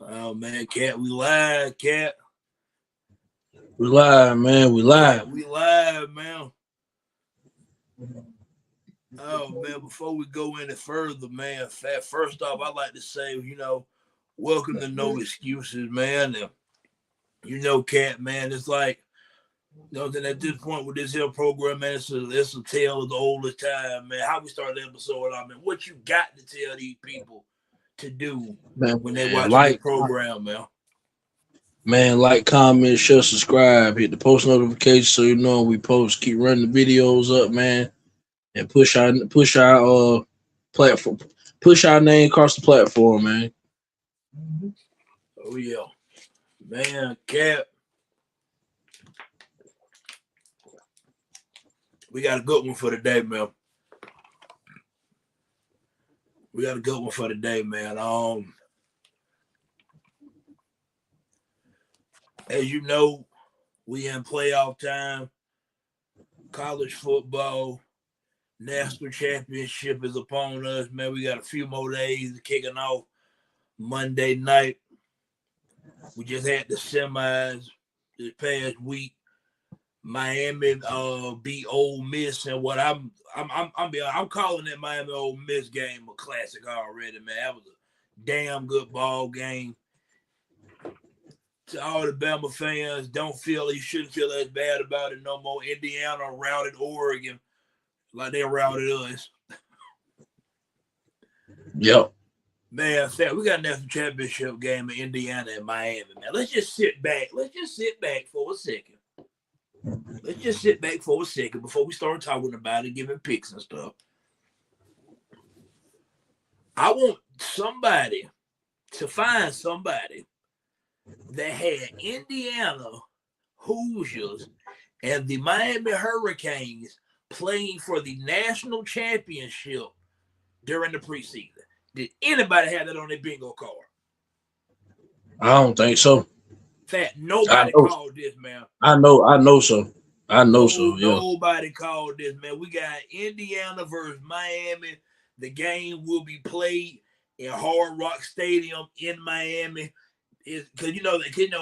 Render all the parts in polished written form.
Oh man, Cat, we live, Cat. We live, man. We live. Cat, we live, man. Oh man, before we go any further, man, first off, I'd like to say, welcome to No Excuses, man. And Cat, man, it's like, at this point with this here program, man, it's a tale of the oldest time, man. How we start the episode off, man. What you got to tell these people to do Man, when they watch like, the program, man? Man, like, comment, share, subscribe, hit the post notification so you know when we post. Keep running the videos up, man, and push our platform, push our name across the platform, man. Oh yeah, man, Cat. We got a good one for the day, man. We got a good one for the day, man. As you know, we in playoff time. College football, national championship is upon us, man. We got a few more days kicking off Monday night. We just had the semis this past week. Miami beat Ole Miss, and what I'm calling that Miami Ole Miss game a classic already, man. That was a damn good ball game. To all the Bama fans, you shouldn't feel as bad about it no more. Indiana routed Oregon like they routed us. Yep. Man, we got a national championship game in Indiana and Miami, man. Let's just sit back. For a second. Let's just sit back for a second before we start talking about it, giving picks and stuff. I want somebody to find somebody that had Indiana Hoosiers and the Miami Hurricanes playing for the national championship during the preseason. Did anybody have that on their bingo card? I don't think so. Nobody called this, man. I know so. Yeah. Nobody called this, man. We got Indiana versus Miami. The game will be played in Hard Rock Stadium in Miami. Because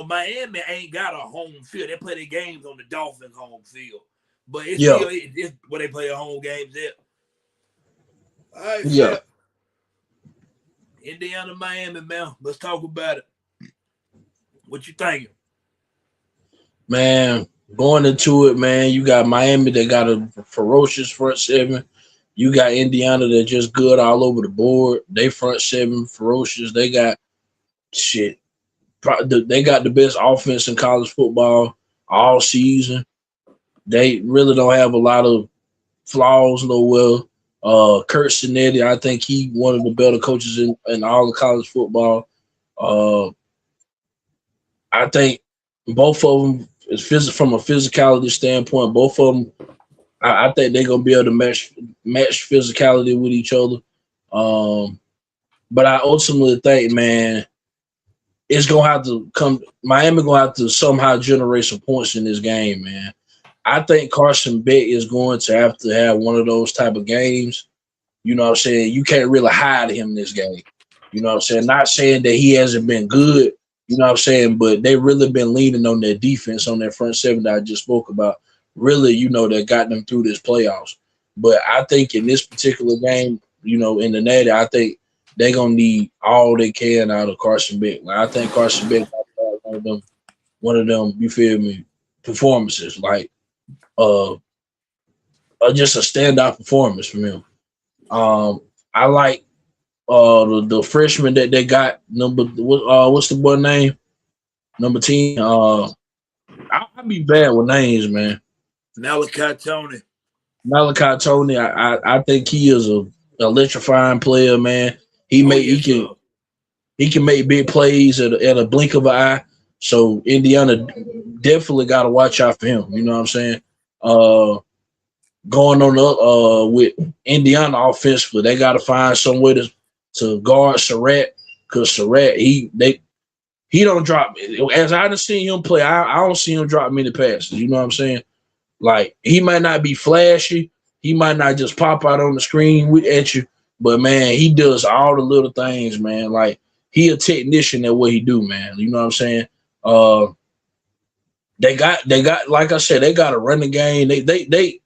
Miami ain't got a home field. They play their games on the Dolphins' home field, but it's where they play their home games at. All right, yeah. Indiana, Miami, man. Let's talk about it. What you thinking? Man, going into it, man, you got Miami that got a ferocious front seven. You got Indiana that just good all over the board. They front seven ferocious. They got shit. They got the best offense in college football all season. They really don't have a lot of flaws nowhere. Kurt Cinetti, I think he one of the better coaches in all of college football. I think both of them from a physicality standpoint. Both of them, I think they're gonna be able to match physicality with each other. But I ultimately think, man, it's gonna have to come. Miami gonna have to somehow generate some points in this game, man. I think Carson Beck is going to have one of those type of games. You know what I'm saying? You can't really hide him in this game. You know what I'm saying? Not saying that he hasn't been good. You know what I'm saying? But they really been leaning on their defense, on their front seven that I just spoke about. Really, that got them through this playoffs. But I think in this particular game, in the Natty, I think they're gonna need all they can out of Carson Beck. Like, I think Carson Beck one of them, you feel me, performances. Like just a standout performance from him. I like the freshman that they got, what's the boy name? Number 10. I'll be bad with names, man. Malachi Tony. I think he is a electrifying player, man. He can make big plays at a blink of an eye. So Indiana definitely got to watch out for him. You know what I'm saying? Going on with Indiana offensively, they got to find some way to guard Surratt, because Surratt he don't drop. As I done seen him play, I don't see him drop many passes. You know what I'm saying? Like, he might not be flashy, he might not just pop out on the screen at you, but man, he does all the little things, man. Like, he a technician at what he do, man. You know what I'm saying? They got like I said, they got a running game. They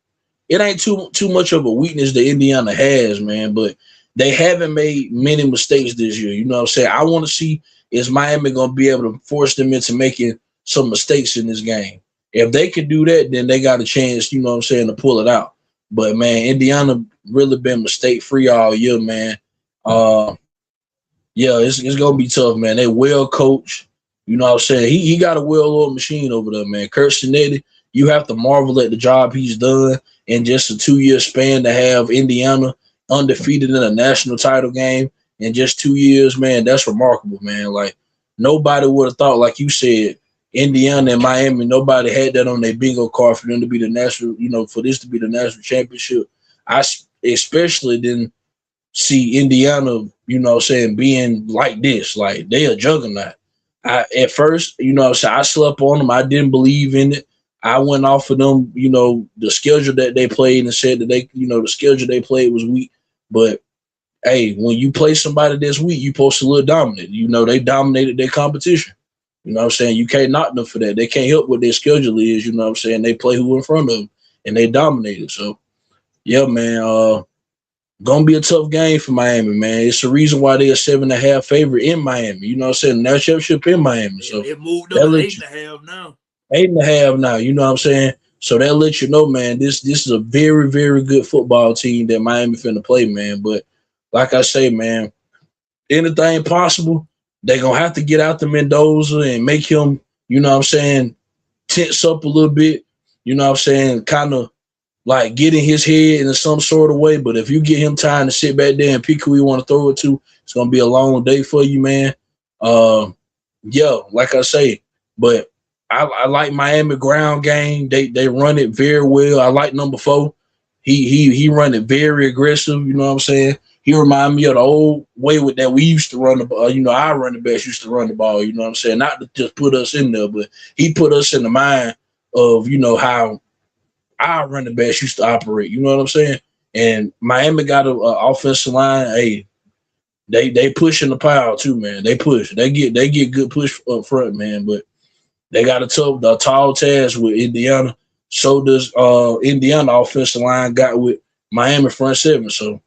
it ain't too much of a weakness that Indiana has, man, but they haven't made many mistakes this year. You know what I'm saying? I want to see is Miami gonna be able to force them into making some mistakes in this game. If they can do that, then they got a chance, you know what I'm saying, to pull it out. But man, Indiana really been mistake free all year, man. Uh yeah, it's gonna be tough, man. They well coached. You know what I'm saying? He got a well-oiled machine over there, man. Kurt Sinetti, you have to marvel at the job he's done in just a 2-year span to have Indiana undefeated in a national title game in just 2 years, man. That's remarkable, man. Like nobody would have thought, like you said, Indiana and Miami, nobody had that on their bingo card for them to be the national, for this to be the national championship. I especially didn't see Indiana, being like this. Like they a juggernaut. At first, I slept on them. I didn't believe in it. I went off of them, the schedule that they played and said that the schedule they played was weak. But hey, when you play somebody this week, you supposed to look dominant. They dominated their competition. You know what I'm saying? You can't knock them for that. They can't help what their schedule is, you know what I'm saying? They play who in front of them and they dominated. So yeah, man, gonna be a tough game for Miami, man. It's the reason why they're a 7.5 favorite in Miami. You know what I'm saying? National championship in Miami. So it moved up that to let 8.5 now. 8.5 now. You know what I'm saying? So that lets you know, man, this is a very, very good football team that Miami finna play, man. But like I say, man, anything possible, they gonna have to get out to Mendoza and make him, you know what I'm saying, tense up a little bit. You know what I'm saying? Kind of like get in his head in some sort of way. But if you get him time to sit back there and pick who you want to throw it to, it's gonna be a long day for you, man. Yeah, like I say, but I like Miami ground game. They run it very well. I like number 4. He run it very aggressive. You know what I'm saying? He remind me of the old way with that we used to run the ball. Our running backs used to run the ball. You know what I'm saying? Not to just put us in there, but he put us in the mind of how our running backs used to operate. You know what I'm saying? And Miami got a offensive line. Hey, they pushing the pile too, man. They push. They get good push up front, man. But they got a tall task with Indiana. So does Indiana offensive line got with Miami front seven. So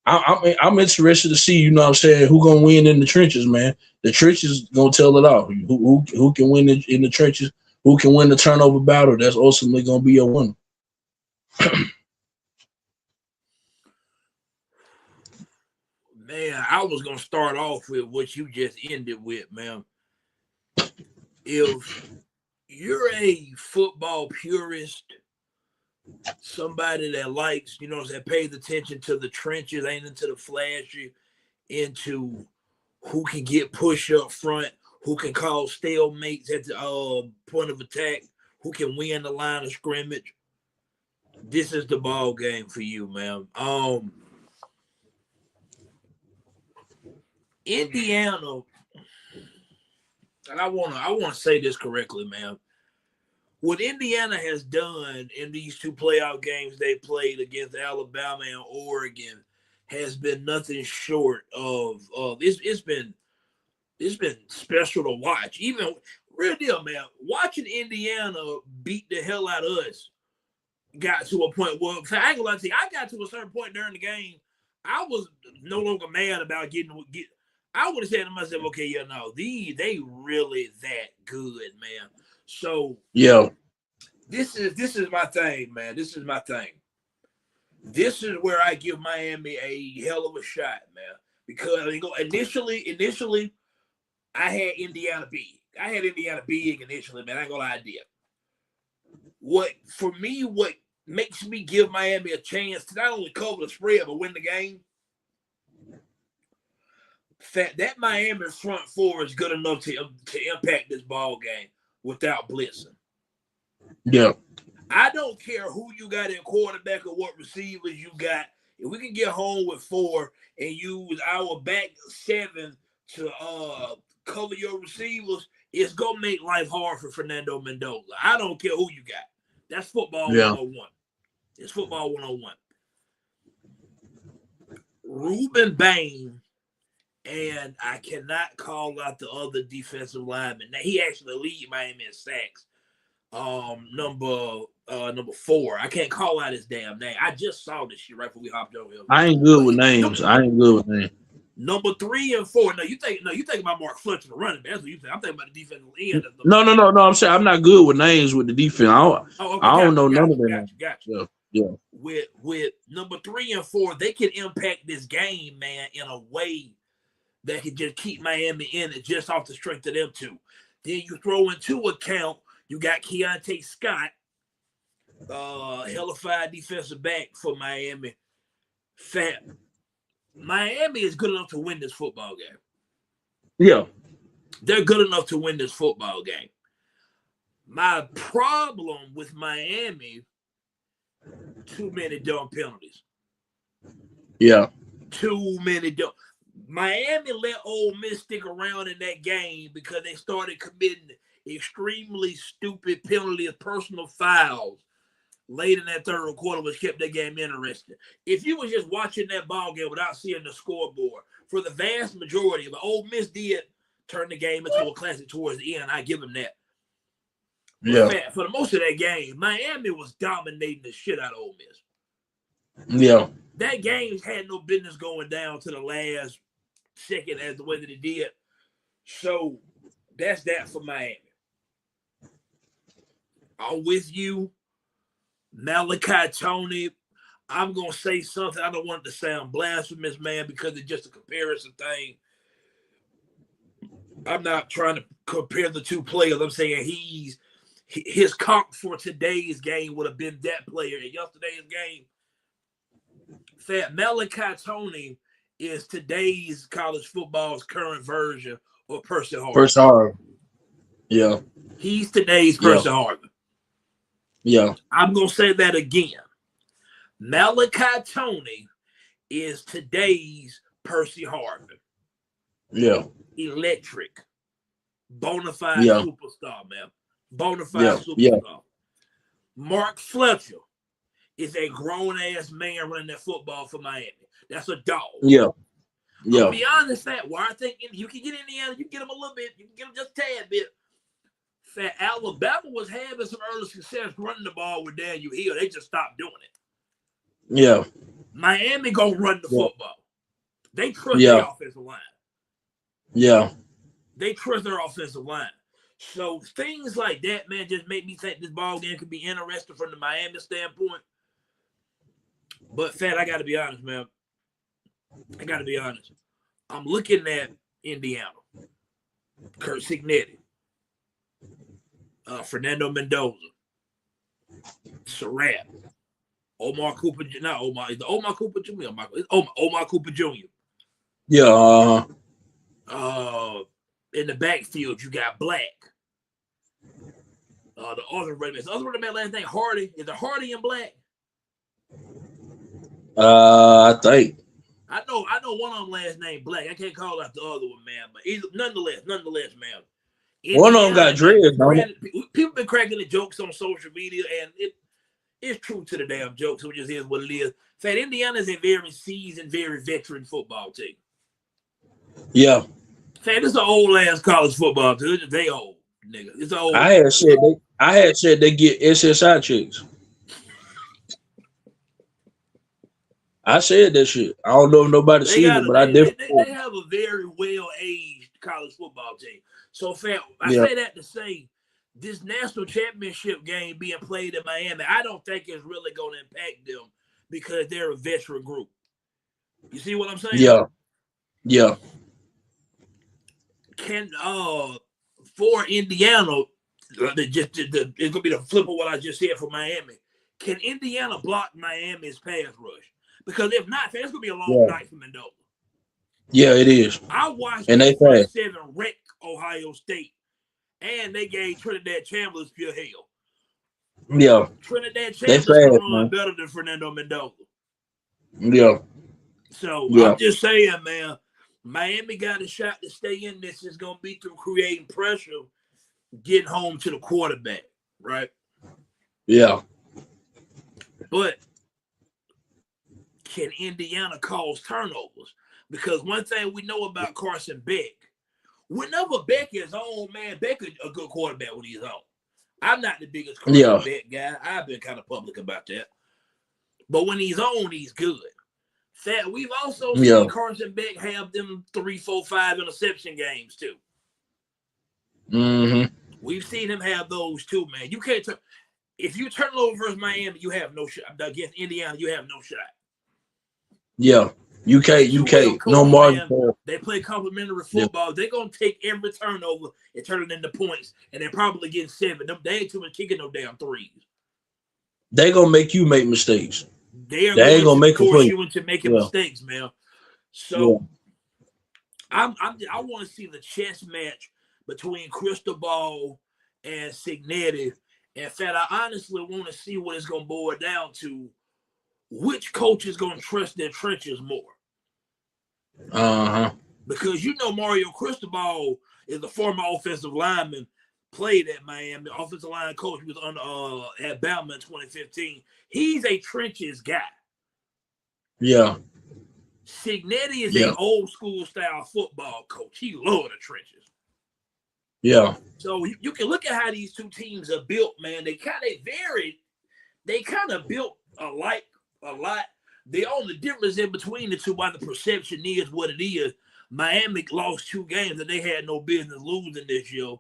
I'm interested to see, you know what I'm saying, who gonna win in the trenches, man. The trenches gonna tell it all. Who can win in the trenches? Who can win the turnover battle? That's ultimately gonna be a winner. Man, I was gonna start off with what you just ended with, man. If you're a football purist, somebody that likes, that pays attention to the trenches, ain't into the flashy, into who can get push up front, who can cause stalemates at the point of attack, who can win the line of scrimmage. This is the ball game for you, man. Indiana, and I wanna say this correctly, man. What Indiana has done in these 2 playoff games they played against Alabama and Oregon has been nothing short of it's been special to watch. Even real deal, man. Watching Indiana beat the hell out of us got to a point where I ain't gonna lie to you, I got to a certain point during the game. I was no longer mad about getting. I would have said to myself, okay, yeah, no, they really that good, man. So Yeah. this is my thing, man. This is my thing. This is where I give Miami a hell of a shot, man. Because initially, I had Indiana big. Initially, man. I ain't gonna lie to you. What makes me give Miami a chance to not only cover the spread but win the game? That Miami front 4 is good enough to impact this ball game without blitzing. Yeah. I don't care who you got in quarterback or what receivers you got. If we can get home with 4 and use our back 7 to cover your receivers, it's gonna make life hard for Fernando Mendoza. I don't care who you got. That's football 101. It's football 101. Ruben Bain and I cannot call out the other defensive lineman. Now he actually lead Miami in sacks. Number 4. I can't call out his damn name. I just saw this shit right before we hopped over here. I ain't good But with names. I ain't good with names. Number 3 and 4. No, you think about Mark Fletcher, the running back. That's what you think. I'm thinking about the defensive end. No. I'm saying I'm not good with names with the defense. Okay, I don't got know you, none of them. got you. Yeah. With number 3 and 4, they can impact this game, man, in a way that can just keep Miami in it just off the strength of them two. Then you throw into account, you got Keontae Scott, hellified defensive back for Miami. Miami is good enough to win this football game. Yeah. They're good enough to win this football game. My problem with Miami, too many dumb penalties. Yeah. Too many dumb. Miami let Ole Miss stick around in that game because they started committing extremely stupid penalties, personal fouls late in that third quarter, which kept that game interesting. If you was just watching that ball game without seeing the scoreboard, for the vast majority of it, Ole Miss did turn the game into a classic towards the end. I give them that. Yeah. For the most of that game, Miami was dominating the shit out of Ole Miss. Yeah. That game had no business going down to the last second as the way that it did. So that's that for Miami. I'm with you. Malachi Tony, I'm going to say something. I don't want it to sound blasphemous, man, because it's just a comparison thing. I'm not trying to compare the two players. I'm saying his comp for today's game would have been that player. In yesterday's game, Malachi Tony is today's college football's current version of Percy Harvin. Percy Harvin. Yeah. He's today's Percy Harvin. Yeah. I'm going to say that again. Malachi Tony is today's Percy Harvin. Yeah. Electric. Bonafide superstar, man. Bonafide superstar. Yeah. Mark Fletcher is a grown-ass man running that football for Miami. That's a dog. Yeah. Yeah. I'll be honest, why I think you can get Indiana, you can get them a little bit, you can get them just a tad bit. Alabama was having some early success running the ball with Daniel Hill. They just stopped doing it. Yeah. Miami gonna run the football. They trust their offensive line. Yeah. They trust their offensive line. So things like that, man, just make me think this ball game could be interesting from the Miami standpoint. But I gotta be honest, man. I'm looking at Indiana. Kurt Signetti. Fernando Mendoza. Surratt. Omar Cooper Jr. Omar Cooper Jr. Yeah. In the backfield, you got Black. The other running back last name Hardy. Is it Hardy and Black? I think. I know one of them last name Black. I can't call out the other one, man. But nonetheless, man. One of them got dreads, don't it? People been cracking the jokes on social media, and it's true to the damn jokes. It just is what it is. Indiana is a very seasoned, very veteran football team. Yeah. This is an old ass college football team. They old, nigga. It's old. I had said they get SSI chicks. I said that shit. I don't know if nobody seen it, but I definitely. They have a very well-aged college football team. So, say that to say this national championship game being played in Miami, I don't think it's really going to impact them because they're a veteran group. You see what I'm saying? Yeah. Yeah. For Indiana, it's going to be the flip of what I just said for Miami. Can Indiana block Miami's pass rush? Because if not, it's going to be a long night for Mendoza. Yeah, it is. I watched and they 7 wreck Ohio State, and they gave Trinidad Chandler's pure hell. Yeah. Trinidad Chandler's run better than Fernando Mendoza. Yeah. So I'm just saying, man, Miami got a shot to stay in this. Is going to be through creating pressure, getting home to the quarterback, right? Yeah. But can Indiana cause turnovers? Because one thing we know about Carson Beck, whenever Beck is on, man, Beck is a good quarterback when he's on. I'm not the biggest Carson Beck guy. I've been kind of public about that. But when he's on, he's good. That we've also seen Carson Beck have them 3, 4, 5 interception games too. Mm-hmm. We've seen him have those too, man. You can't turn if you turn it over versus Miami, you have no shot. Against Indiana, you have no shot. Yeah. You can't. No margin. They play complimentary football. Yeah. They're gonna take every turnover and turn it into points, and they're probably getting 7. They ain't too much kicking no damn threes. They're gonna make you make mistakes. They ain't gonna make force you into making mistakes, man. So I want to see the chess match between Cristobal and Cignetti. In fact, I honestly want to see what it's gonna boil down to. Which coach is gonna trust their trenches more? Because Mario Cristobal is the former offensive lineman, played at Miami, offensive line coach. He was on at Bama in 2015. He's a trenches guy. Yeah. Cignetti is an old school style football coach. He loves the trenches. Yeah. So you can look at how these two teams are built, man. They kind of built alike a lot. The only difference in between the two, why the perception is what it is. Miami lost 2 games that they had no business losing this year.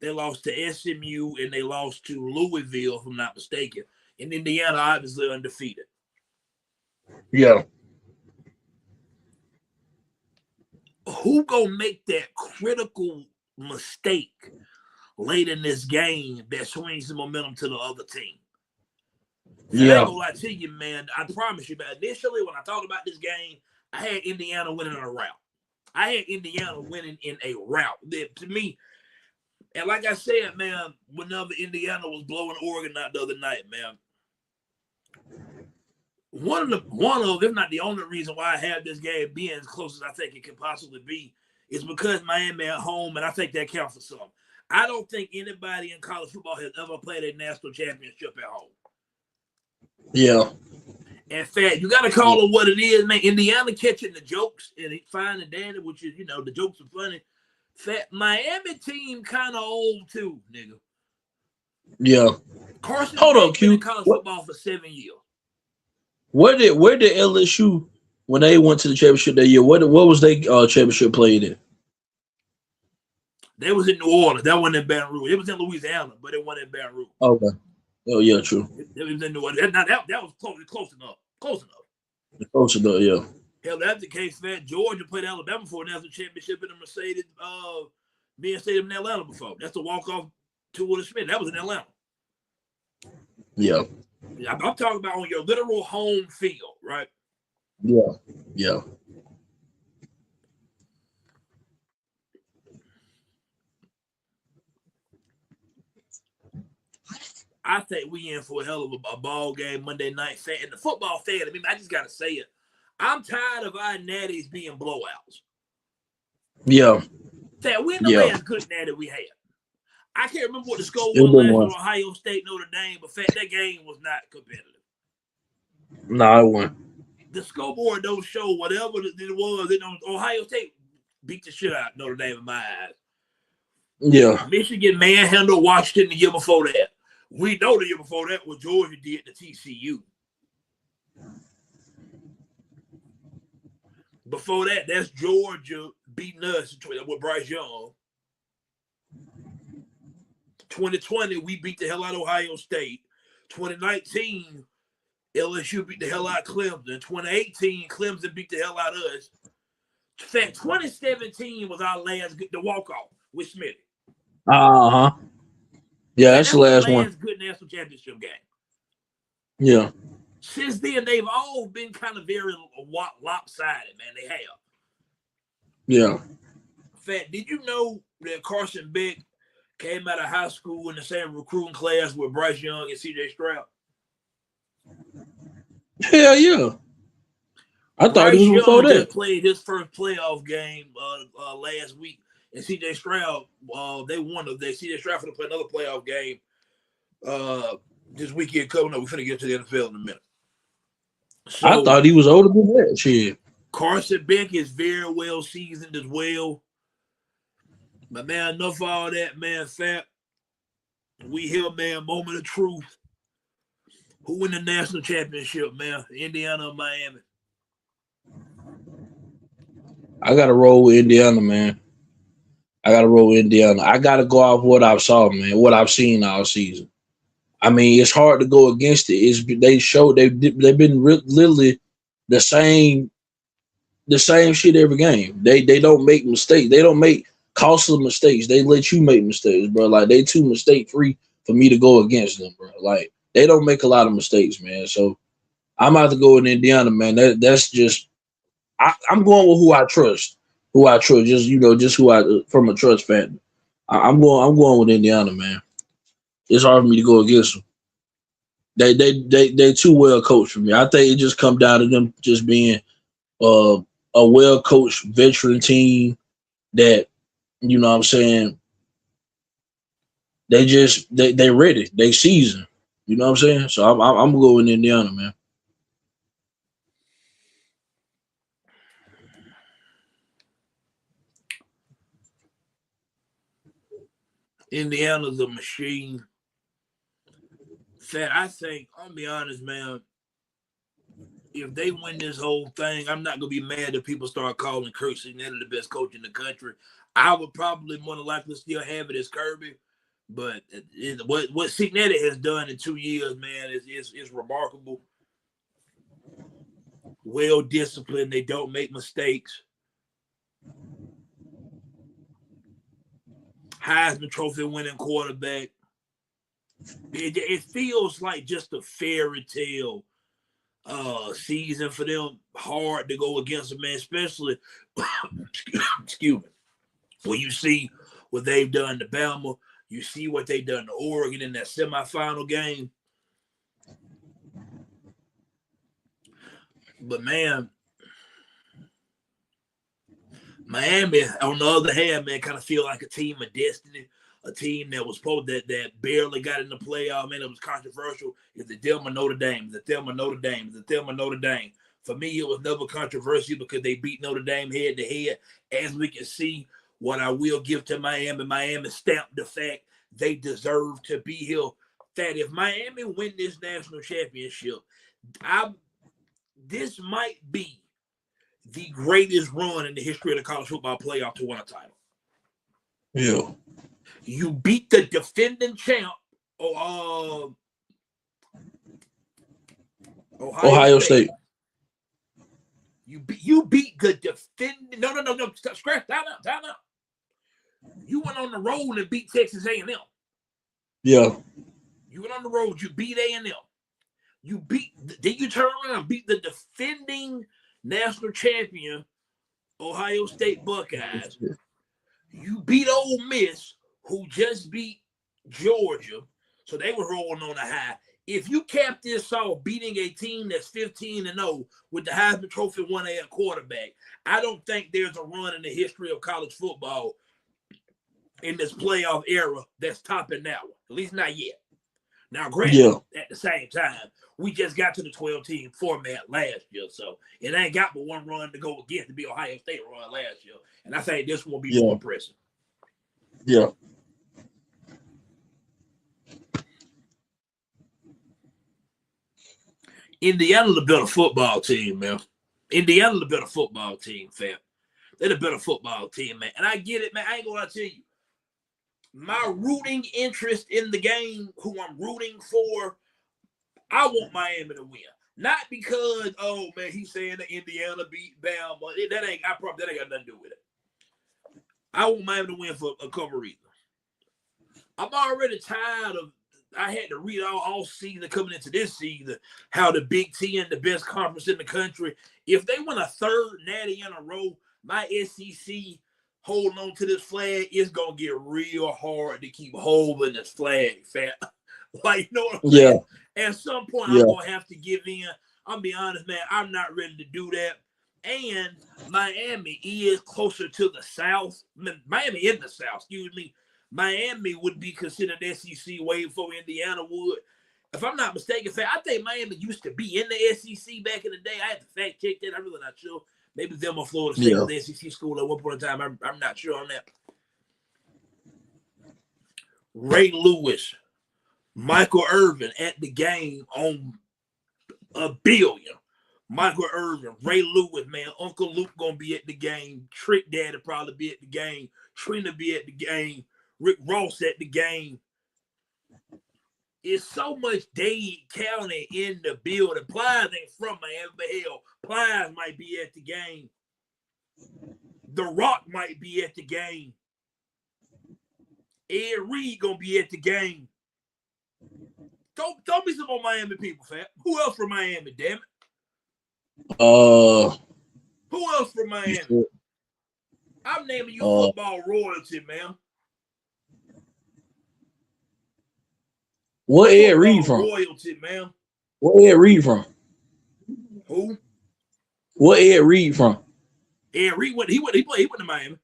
They lost to SMU and they lost to Louisville, if I'm not mistaken. And Indiana obviously undefeated. Yeah. Who gonna make that critical mistake late in this game that swings the momentum to the other team? And I ain't gonna lie to you, man. I promise you, but initially when I talked about this game, I had Indiana winning a rout. I had Indiana winning in a rout. To me, and like I said, man, whenever Indiana was blowing Oregon out the other night, man, one of, if not the only reason why I have this game being as close as I think it can possibly be is because Miami at home, and I think that counts for some. I don't think anybody in college football has ever played a national championship at home. Yeah. In fact, you got to call it what it is, man. Indiana catching the jokes and fine and dandy, which is, the jokes are funny. Fat Miami team kind of old too, nigga. Yeah. Carson been in college football for 7 years. Where did LSU when they went to the championship that year? What was they championship played in? They was in New Orleans. That wasn't in Baton Rouge. It was in Louisiana, but it wasn't in Baton Rouge. Okay. Oh yeah, true. It was in New Orleans. That was close enough. Close enough. Yeah. Hell, that's the case. That Georgia played Alabama for a national championship in the Mercedes being Stadium in Atlanta before. That's the walk-off to Willie Smith. That was in Atlanta. Yeah. I'm talking about on your literal home field, right? Yeah. I think we in for a hell of a ball game Monday night. And the football fan, I just got to say it. I'm tired of our natties being blowouts. Yeah. When the last good natty we had? I can't remember what the score was last Ohio State, Notre Dame, but that game was not competitive. No, it wasn't. The scoreboard don't show whatever it was. Ohio State beat the shit out of Notre Dame in my eyes. Yeah. Michigan manhandled Washington the year before that. We know the year before that what Georgia did to TCU. Before that, that's Georgia beating us with Bryce Young. 2020, we beat the hell out of Ohio State. 2019, LSU beat the hell out of Clemson. 2018, Clemson beat the hell out of us. In fact, 2017 was our last the walk-off with Smitty. Uh-huh. Yeah, that's the last one. Good national championship game. Yeah. Since then, they've all been kind of very lopsided, man. They have. Yeah. In fact, did you know that Carson Beck came out of high school in the same recruiting class with Bryce Young and C.J. Stroud? Hell yeah. I thought he was before that. Just played his first playoff game last week. And C.J. Stroud, they won. C.J. Stroud going to play another playoff game this weekend coming up. We're going to get to the NFL in a minute. So, I thought he was older than that. Shit. Carson Beck is very well seasoned as well. But man, enough of all that, man. Fat. We here, man. Moment of truth. Who win the national championship, man? Indiana or Miami? I gotta roll with Indiana, man. I gotta roll with Indiana. I gotta go off what I've saw, man. What I've seen all season. I mean, it's hard to go against it. They've been literally the same shit every game. They don't make mistakes. They don't make costly mistakes. They let you make mistakes, bro. Like they too mistake free for me to go against them, bro. Like they don't make a lot of mistakes, man. So I'm about to go with Indiana, man. That's just I'm going with who I trust. Who I trust, just who I from a trust factor. I'm going with Indiana, man. It's hard for me to go against them. They too well coached for me. I think it just come down to them just being uh, a well coached veteran team that what I'm saying. They ready. They seasoned. You know what I'm saying. So I'm gonna go with Indiana, man. Indiana's a machine. Fat, I think, I'll be honest, man. If they win this whole thing, I'm not gonna be mad if people start calling Kirk Cignetta the best coach in the country. I would probably more than likely still have it as Kirby, but what Cignetta has done in 2 years, man, is remarkable. Well disciplined, they don't make mistakes. Heisman Trophy winning quarterback. It feels like just a fairy tale season for them. Hard to go against them, man, especially excuse me. When you see what they've done to Bama, you see what they've done to Oregon in that semifinal game. But man, Miami, on the other hand, man, kind of feel like a team of destiny, a team that was supposed that barely got in the playoff. Man, it was controversial. Is it them or Notre Dame? Is it them or Notre Dame? Is it them or Notre Dame? For me, it was never controversial because they beat Notre Dame head to head. As we can see, what I will give to Miami stamped the fact they deserve to be here. That if Miami win this national championship, this might be the greatest run in the history of the college football playoff to win a title. Yeah. You beat the defending champ, Ohio State. You beat the defending. No. Scratch that out. You went on the road and beat Texas A&M. Yeah. You went on the road. You beat A&M. Then you turn around and beat the defending national champion, Ohio State Buckeyes. You beat Ole Miss, who just beat Georgia, so they were rolling on a high. If you cap this off beating a team that's 15-0 with the Heisman Trophy winner at quarterback, I don't think there's a run in the history of college football in this playoff era that's topping that one. At least not yet. Now, granted, at the same time, we just got to the 12-team format last year, so it ain't got but one run to go again to be Ohio State run last year. And I think this one will be more impressive. Yeah. Indiana the better football team, man. Indiana the better football team, fam. They're the better football team, man. And I get it, man. I ain't gonna tell you. My rooting interest in the game, who I'm rooting for, I want Miami to win. Not because, oh man, he's saying that Indiana beat Bama. That ain't got nothing to do with it. I want Miami to win for a couple reasons. I'm already tired of. I had to read all season coming into this season how the Big Ten, the best conference in the country, if they win a third natty in a row, my SEC holding on to this flag, it's gonna get real hard to keep holding this flag, fat. Like, you know what I'm saying? At some point, I'm gonna have to give in. I'll be honest, man. I'm not ready to do that. And Miami is closer to the South. Miami in the South, excuse me. Miami would be considered SEC way before Indiana would. If I'm not mistaken, I think Miami used to be in the SEC back in the day. I had to fact check that. I'm really not sure. Maybe them or Florida State Yeah. was the SEC school at one point in time. I'm not sure on that. Ray Lewis, Michael Irvin at the game on $1 billion. Michael Irvin, Ray Lewis, man, Uncle Luke gonna be at the game. Trick Daddy probably be at the game. Trina be at the game. Rick Ross at the game. It's so much Dade County in the building. Plies ain't from Miami, but hell, Plies might be at the game. The Rock might be at the game. Ed Reed gonna be at the game. Throw me some more Miami people, fam. Who else from Miami, damn it? Who else from Miami? I'm naming you football royalty, man. What Ed Reed from? Royalty, man. What Ed Reed from? Who? What Ed Reed from? Ed Reed he went to Miami.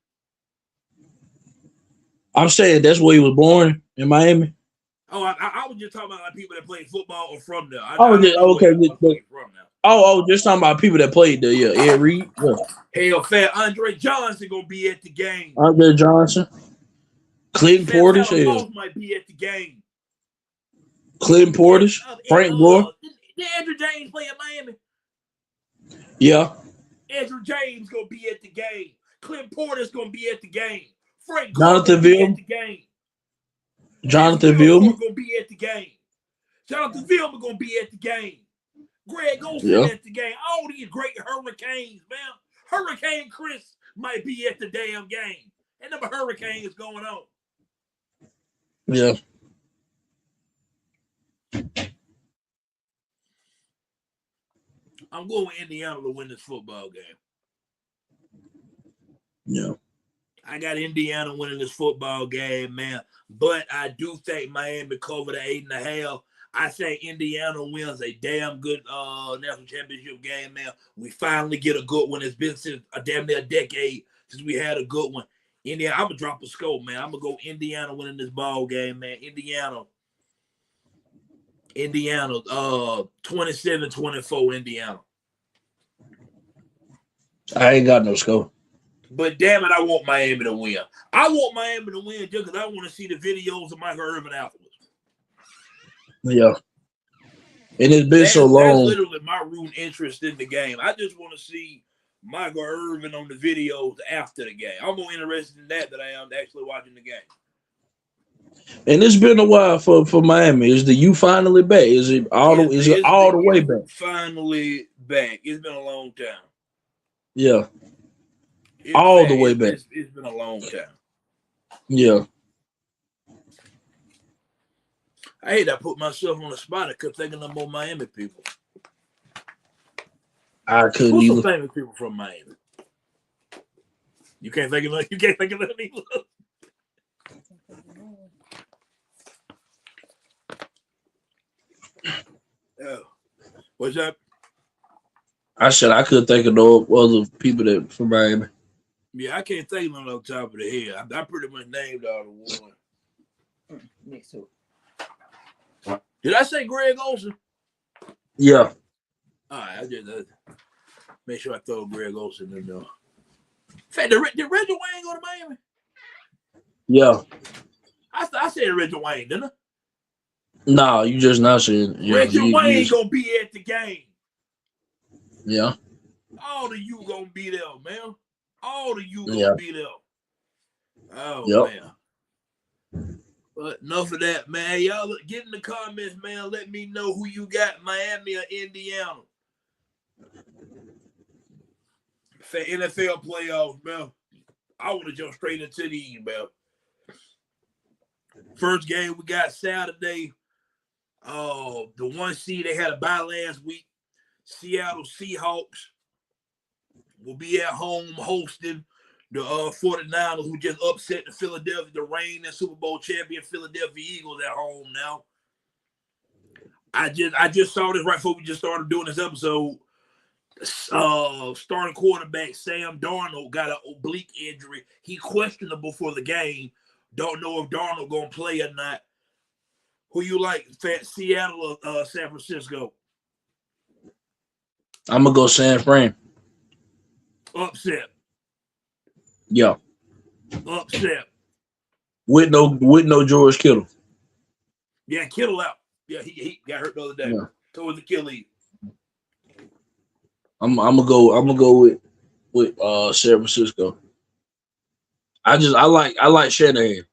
I'm saying that's where he was born in Miami. Oh, I was just talking about like people that play football or from there. Just talking about people that played there. Yeah, Ed Reed. Yeah. Hell, fat Andre Johnson gonna be at the game. Andre Johnson, Clinton Portis might be at the game. Clinton Portis, Frank Gore. Did Andrew James play at Miami? Yeah. Andrew James gonna be at the game. Clinton Portis gonna be at the game. Frank Jonathan Gore at the game. Jonathan Vilma gonna be at the game. Jonathan Vilma gonna be at the game. Greg Olsen at the game. All these great Hurricanes, man. Hurricane Chris might be at the damn game. And number hurricane is going on. Yeah. I'm going with Indiana to win this football game. Yeah. I got Indiana winning this football game, man. But I do think Miami covered the 8.5. I think Indiana wins a damn good national championship game, man. We finally get a good one. It's been since damn near a decade since we had a good one. Indiana, I'm going to drop a score, man. I'm going to go Indiana winning this ball game, man. Indiana, 27-24 Indiana. I ain't got no score. But damn it, I want Miami to win. I want Miami to win just because I want to see the videos of Michael Irvin afterwards. Yeah. And it's been so long. That's literally my root interest in the game. I just want to see Michael Irvin on the videos after the game. I'm more interested in that than I am actually watching the game. And it's been a while for Miami. Is the U finally back? Is it all the way back? Finally back. It's been a long time. Yeah. All the way back. It's been a long time. Yeah. I hate I put myself on the spot. I kept thinking of more Miami people. I couldn't Who's either. some famous people from Miami? You can't think of them. You can't think of them either. Oh, what's up? I said I couldn't think of no other people that from Miami. Yeah, I can't think of them on top of the head. I pretty much named all the ones. Next to it. Did I say Greg Olsen? Yeah. All right, I just make sure I throw Greg Olsen in there. In fact, did Reggie Wayne go to Miami? Yeah. I said Reggie Wayne, didn't I? No, you just not saying. Yeah, Reggie Wayne gonna be at the game. Yeah. All of you gonna be there, man. All of you gonna be there. Oh, man. But enough of that, man. Y'all get in the comments, man. Let me know who you got, Miami or Indiana. For NFL playoffs, man. I want to jump straight into these, man. First game we got Saturday. The 1 seed, they had a bye last week. Seattle Seahawks will be at home hosting the 49ers, who just upset the reigning Super Bowl champion Philadelphia Eagles at home now. I just saw this right before we just started doing this episode. Starting quarterback Sam Darnold got an oblique injury. He questionable for the game. Don't know if Darnold gonna play or not. Who you like, Seattle or San Francisco? I'm gonna go San Fran. Upset. Yeah. Upset. With no George Kittle. Yeah, Kittle out. Yeah, he got hurt the other day. Yeah. Towards the Achilles. I'm gonna go with San Francisco. I like Shanahan.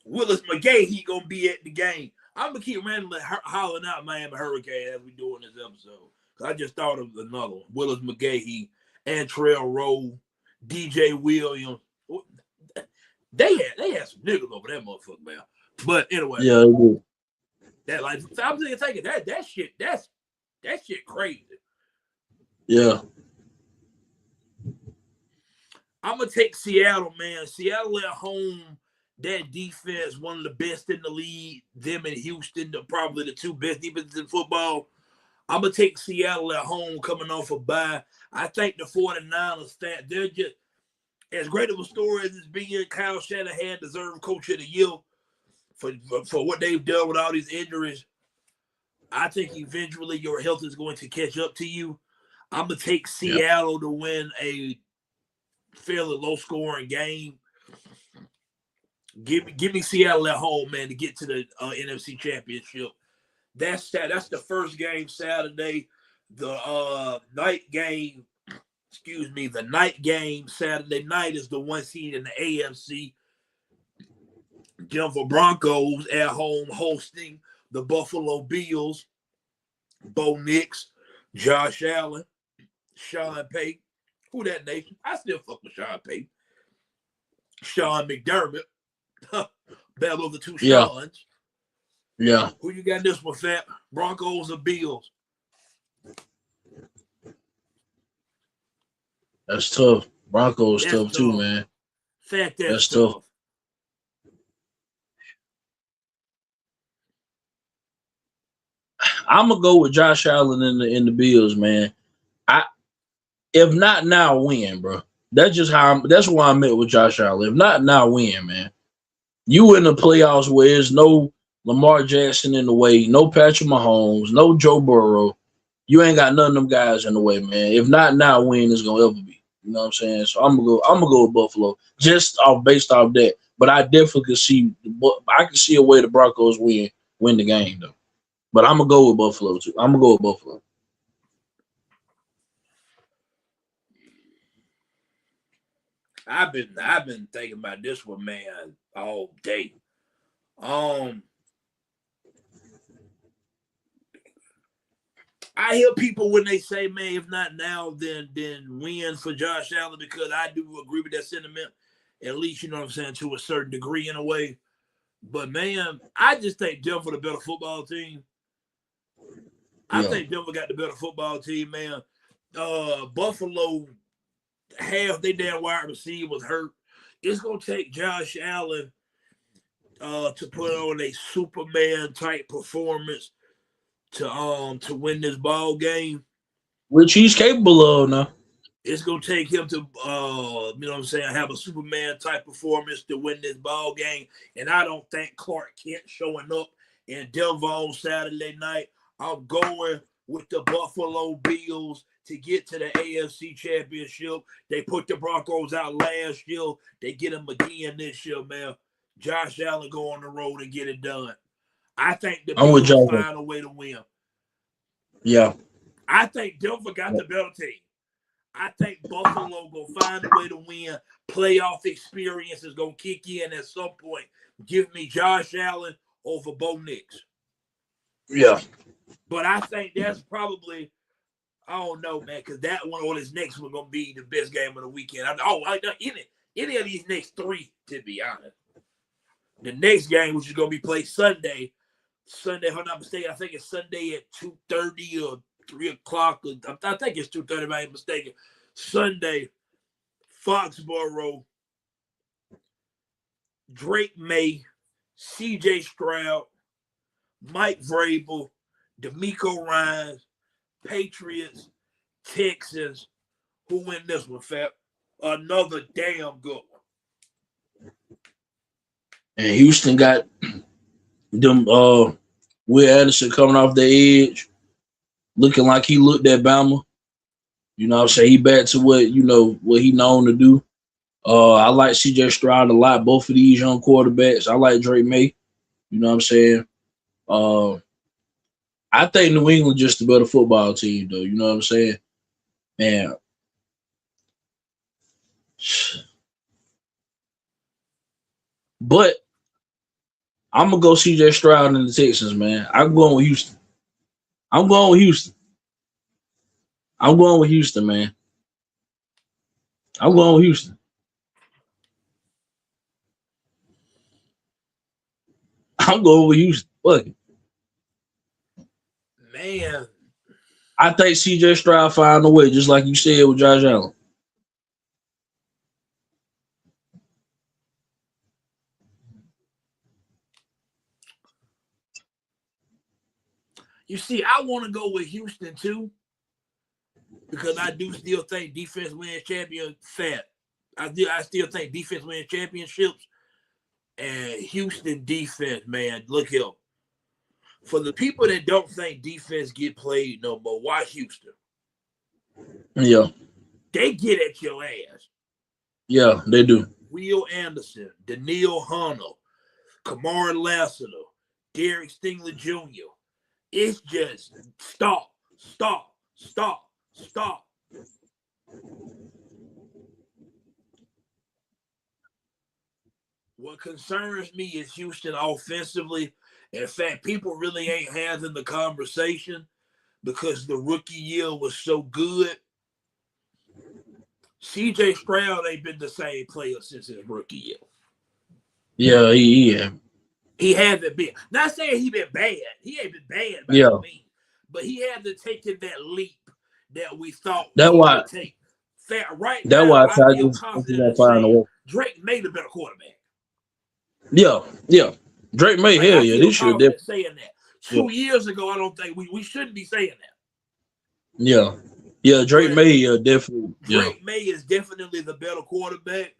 Willis McGahee, he gonna be at the game. I'm gonna keep randomly hollering out Miami Hurricane as we do in this episode. I just thought of another one. Willis McGahee, Antrell Rowe, DJ Williams. They had some niggas over that motherfucker, man. But anyway, Yeah, that like I'm thinking that shit crazy. yeah. I'm gonna take Seattle, man. Seattle at home. That defense, one of the best in the league. Them and Houston, probably the two best defenses in football. I'm going to take Seattle at home coming off a bye. I think the 49ers, they're just as great of a story as it's being. Kyle Shanahan deserved Coach of the Year for what they've done with all these injuries. I think eventually your health is going to catch up to you. I'm going to take Seattle to win a fairly low-scoring game. Give me Seattle at home, man, to get to the NFC Championship. That's the first game Saturday. The night game Saturday night is the 1 seed in the AFC. Denver Broncos at home hosting the Buffalo Bills. Bo Nix, Josh Allen, Sean Payton. Who that nation? I still fuck with Sean Payton. Sean McDermott. Battle of the two Seans. Yeah. Who you got this one, Fat? Broncos or Bills? That's tough. Broncos tough too, man. Fat, that's tough. I'm gonna go with Josh Allen in the Bills, man. If not now, win, bro. That's why I'm at with Josh Allen. If not now, win, man. You in the playoffs where there's no Lamar Jackson in the way, no Patrick Mahomes, no Joe Burrow. You ain't got none of them guys in the way, man. If not now, win is gonna ever be. You know what I'm saying? So I'm gonna go with Buffalo just based off that. But I definitely can see a way the Broncos win the game though. But I'm gonna go with Buffalo too. I'm gonna go with Buffalo. I've been thinking about this one, man, all day. I hear people when they say, man, if not now, then win for Josh Allen, because I do agree with that sentiment, at least, you know what I'm saying, to a certain degree in a way. But, man, I just think Denver the better football team. I think Denver got the better football team, man. Buffalo, half their damn wide receiver was hurt. It's going to take Josh Allen to put on a Superman-type performance to win this ball game, which he's capable of now. It's gonna take him to you know what I'm saying, have a Superman type performance to win this ball game. And I don't think Clark Kent showing up in Denver on Saturday night. I'm going with the Buffalo Bills to get to the AFC Championship. They put the Broncos out last year. They get them again this year, man. Josh Allen go on the road and get it done. I think the Bills will find a way to win. Yeah. I think Denver got the better team. I think Buffalo gonna find a way to win. Playoff experience is gonna kick in at some point. Give me Josh Allen over Bo Nix. Yeah. But I think that's probably, I don't know, man, because that one or this next one gonna be the best game of the weekend. Any of these next three, to be honest. The next game, which is gonna be played Sunday, if I'm not mistaken, I think it's Sunday at 2:30 or 3 o'clock. I think it's 2:30, if I ain't mistaken. Sunday, Foxborough, Drake May, C.J. Stroud, Mike Vrabel, DeMeco Ryans, Patriots, Texans. Who win this one, Fab? Another damn good one. And Houston got them Will Anderson coming off the edge. looking like he looked at Bama. You know what I'm saying? He back to what he known to do. I like CJ Stroud a lot, both of these young quarterbacks. I like Drake May. You know what I'm saying? Uh, I think New England just a better football team, though. You know what I'm saying? Man, but I'm gonna go CJ Stroud in the Texans, man. I'm going with Houston. I'm going with Houston. I'm going with Houston, man. I'm going with Houston. I'm going with Houston. Fuck it. Man, I think CJ Stroud find a way, just like you said with Josh Allen. you see, I want to go with Houston too because I do still think defense wins championships. I still think defense wins championships. And Houston defense, man, look here. For the people that don't think defense get played no more, watch Houston. Yeah. They get at your ass. Yeah, they do. Will Anderson, Daniil Hunter, Kamar Lassiter, Derek Stingley Jr. It's just stop. What concerns me is Houston offensively. In fact, people really ain't having the conversation because the rookie year was so good. CJ Stroud ain't been the same player since his rookie year. Yeah, He hasn't been. Not saying he been bad. He ain't been bad by yeah. me. But he hasn't taken that leap that we thought That he why would take. Right that now, why I I feel just think confident gonna in find a saying way. Drake made a better quarterback. Yeah. Drake May, Like, hell I yeah. feel This should confident definitely. saying that. Yeah. 2 years ago, I don't think we shouldn't be saying that. Yeah, Drake But May, definitely. Yeah. Drake May is definitely the better quarterback.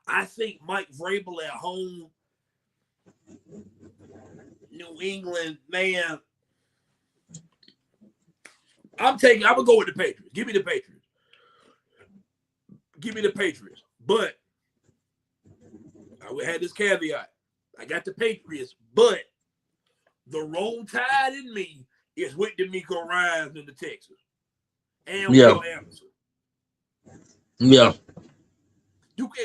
I think Mike Vrabel at home, New England, man. I'm gonna go with the Patriots. Give me the Patriots. But I would have this caveat. I got the Patriots, but the roll tide in me is with DeMeco Ryans in the Texans. And Yeah. Will Anderson. Yeah.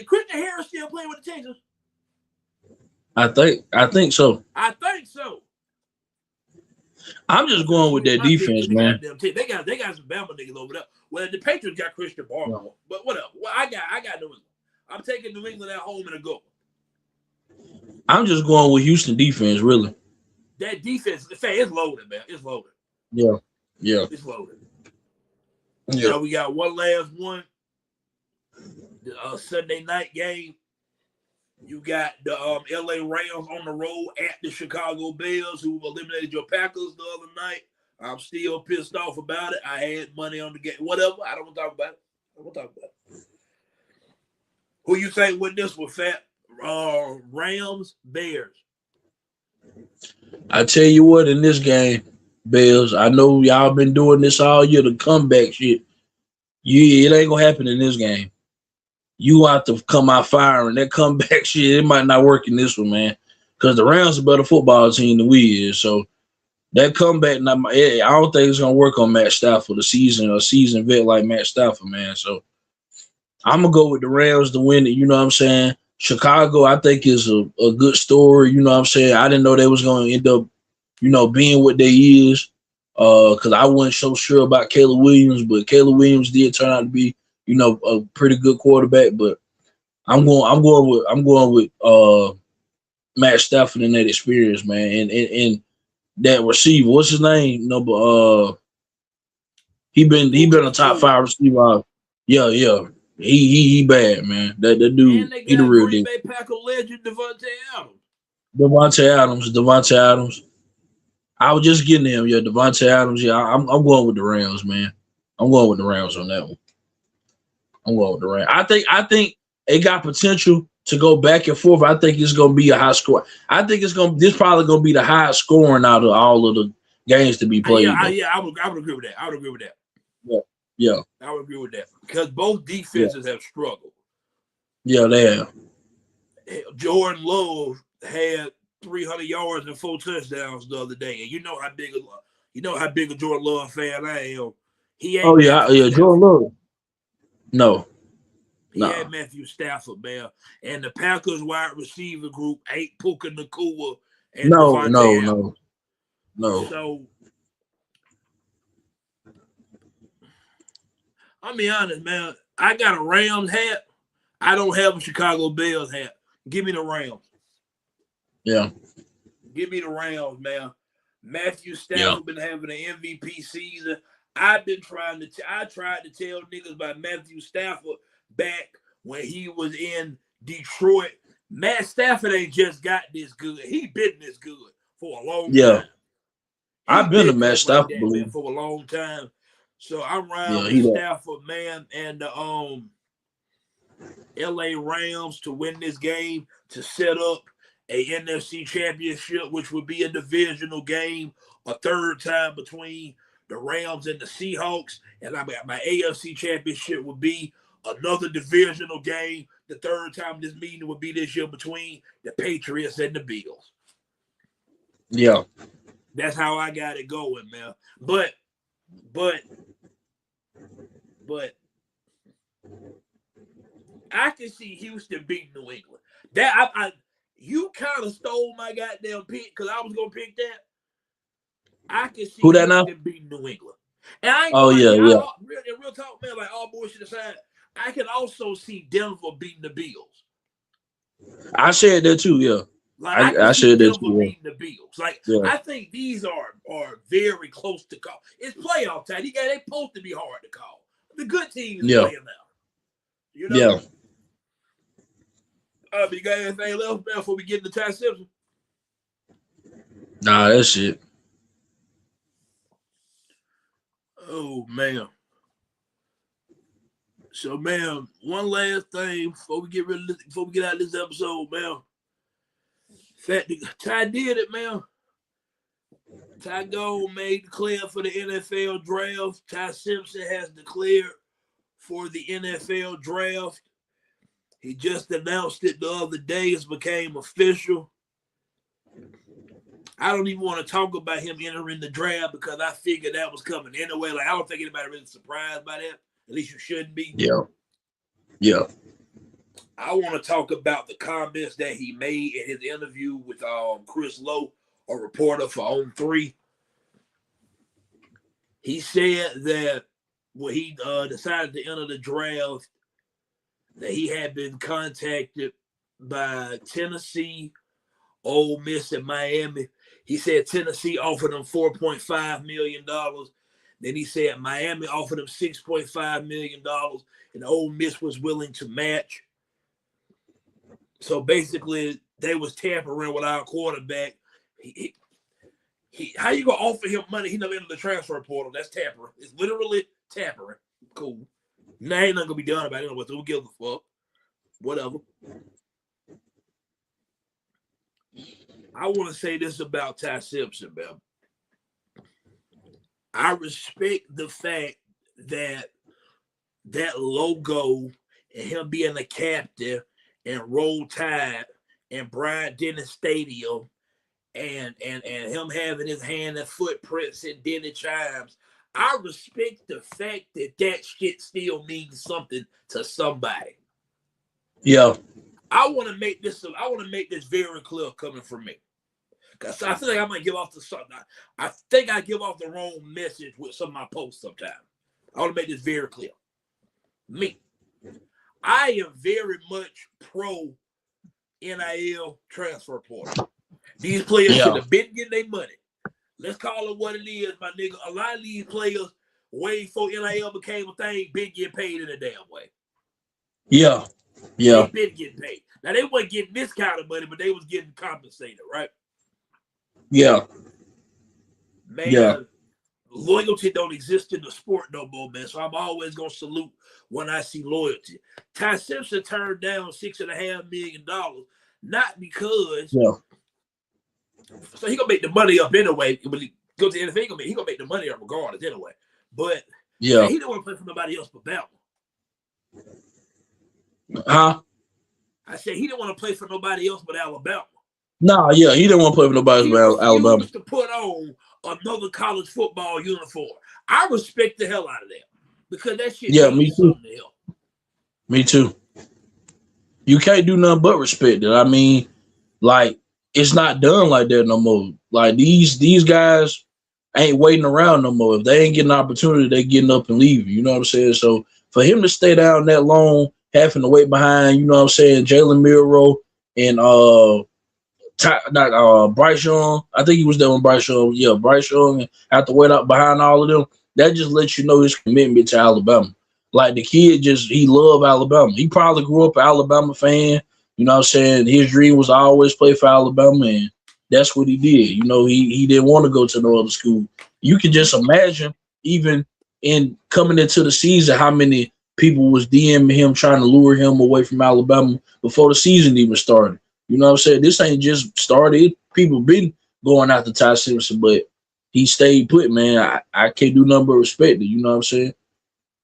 Christian Harris still playing with the Texans? I think so. I think so. I'm just going with that defense, man. They got some Bama niggas over there. Well, the Patriots got Christian Barmore, Yeah. but whatever. Well, I got New England. I'm taking New England at home and a go. I'm just going with Houston defense, really. That defense, in fact, it's loaded, man. It's loaded. Yeah. It's loaded. Yeah. Now we got one last one. The Sunday night game. You got the LA Rams on the road at the Chicago Bears, who eliminated your Packers the other night. I'm still pissed off about it. I had money on the game. Whatever. I don't want to talk about it. Who you think win this one, Fat? Rams, Bears. I tell you what, in this game, Bears, I know y'all been doing this all year, the comeback shit. It ain't gonna happen in this game. You have to come out firing. That comeback shit, it might not work in this one, man. Because the Rams are a better football team than we is. So that comeback, I don't think it's gonna work on Matt Stafford, a seasoned vet like Matt Stafford, man. So I'm gonna go with the Rams to win it. You know what I'm saying? Chicago, I think, is a good story. You know what I'm saying? I didn't know they was gonna end up, being what they is. Because I wasn't so sure about Caleb Williams, but Caleb Williams did turn out to be, a pretty good quarterback. But I'm going with Matt Stafford and that experience, man, and that receiver. What's his name? No, but he been a top 5 receiver. Yeah. He bad, man. That dude, And they he the got real Green deal. Bay Packer legend Devontae Adams. Devontae Adams. I was just getting him. Yeah, Devontae Adams. Yeah, I'm going with the Rams, man. I'm going with the Rams on that one. I'm going with the Rams. I think it got potential to go back and forth. I think it's gonna be a high score. I think this probably gonna be the highest scoring out of all of the games to be played. I would agree with that. I would agree with that. Yeah. I would agree with that because both defenses have struggled. Yeah, they have. Jordan Love had 300 yards and 4 touchdowns the other day, and you know how big a Jordan Love fan I am. He ain't Jordan Love. No. He had Matthew Stafford, man, and the Packers wide receiver group ain't Puka Nacua and No. So I'll be honest, man. I got a Rams hat. I don't have a Chicago Bears hat. Give me the Rams. Yeah. Give me the Rams, man. Matthew Stafford been having an MVP season. I tried to tell niggas about Matthew Stafford back when he was in Detroit. Matt Stafford ain't just got this good. He been this good for a long time. I've been a Matt Stafford man, for a long time. So I'm riding with Stafford, man, and the LA Rams to win this game to set up a NFC championship, which would be a divisional game, a third time between the Rams and the Seahawks. And my AFC championship would be another divisional game. The third time this meeting would be this year between the Patriots and the Bills. Yeah. That's how I got it going, man. But I can see Houston beating New England. That you kind of stole my goddamn pick because I was gonna pick that. I can see Houston beating New England. And I ain't real talk, man, like all bullshit aside, I can also see Denver beating the Bills. I said that too, yeah. Like I said that too. Beating the Bills. Like I think these are very close to call. It's playoff time. They supposed to be hard to call. The good teams playing now. You know? Yeah. But you got anything else, man, before we get into Ty Simpson? Nah, that's it. Oh man. So, man, one last thing before we get out of this episode, man. Ty did it, man. Ty Gold declared for the NFL draft. Ty Simpson has declared for the NFL draft. He just announced it the other day. It became official. I don't even want to talk about him entering the draft because I figured that was coming anyway. Like, I don't think anybody really surprised by that. At least you shouldn't be. Yeah. I want to talk about the comments that he made in his interview with Chris Lowe, a reporter for On 3. He said that when he decided to enter the draft, that he had been contacted by Tennessee, Ole Miss, and Miami. He said Tennessee offered him $4.5 million. Then he said Miami offered him $6.5 million, and Ole Miss was willing to match. So basically, they was tampering with our quarterback. How you gonna offer him money? He never entered the transfer portal. That's tampering. It's literally tampering. Cool. Now ain't nothing gonna be done about it. Who gives a fuck? Whatever. I want to say this about Ty Simpson, man. I respect the fact that logo and him being the captain and Roll Tide and Bryant-Denny Stadium and him having his hand and footprints in Denny Chimes. I respect the fact that shit still means something to somebody. Yeah. I want to make this very clear coming from me. Because I feel like I might give off I think I give off the wrong message with some of my posts sometimes. I want to make this very clear. Me. I am very much pro NIL transfer portal. These players should have been getting their money. Let's call it what it is, my nigga. A lot of these players, way before NIL became a thing, been getting paid in a damn way. Yeah. They been getting paid. Now, they wasn't getting this kind of money, but they was getting compensated, right? Yeah. Man, loyalty don't exist in the sport no more, man. So I'm always going to salute when I see loyalty. Ty Simpson turned down $6.5 million, not because... So he going to make the money up anyway. go to the NFL, he gonna make the money regardless anyway. But Yeah. man, he didn't want to play for nobody else but Bama. Huh? I said he didn't want to play for nobody else but Alabama. Nah, yeah, he didn't want to play for nobody He else but Alabama. refused to put on another college football uniform. I respect the hell out of that because that shit means something to him. Me too. You can't do nothing but respect it. I mean, like, it's not done like that no more. Like these guys ain't waiting around no more. If they ain't getting an opportunity, they getting up and leaving. You know what I'm saying? So for him to stay down that long, having to wait behind, you know what I'm saying, Jalen Milroe and Bryce Young. I think he was there when Bryce Young. Yeah, Bryce Young have to wait up behind all of them. That just lets you know his commitment to Alabama. Like the kid he loved Alabama. He probably grew up an Alabama fan. You know what I'm saying? His dream was to always play for Alabama, and that's what he did. You know, he didn't want to go to no other school. You can just imagine, even in coming into the season, how many people was DMing him trying to lure him away from Alabama before the season even started. You know what I'm saying? This ain't just started. People been going after Ty Simpson, but he stayed put, man. I can't do nothing but respect it. You know what I'm saying?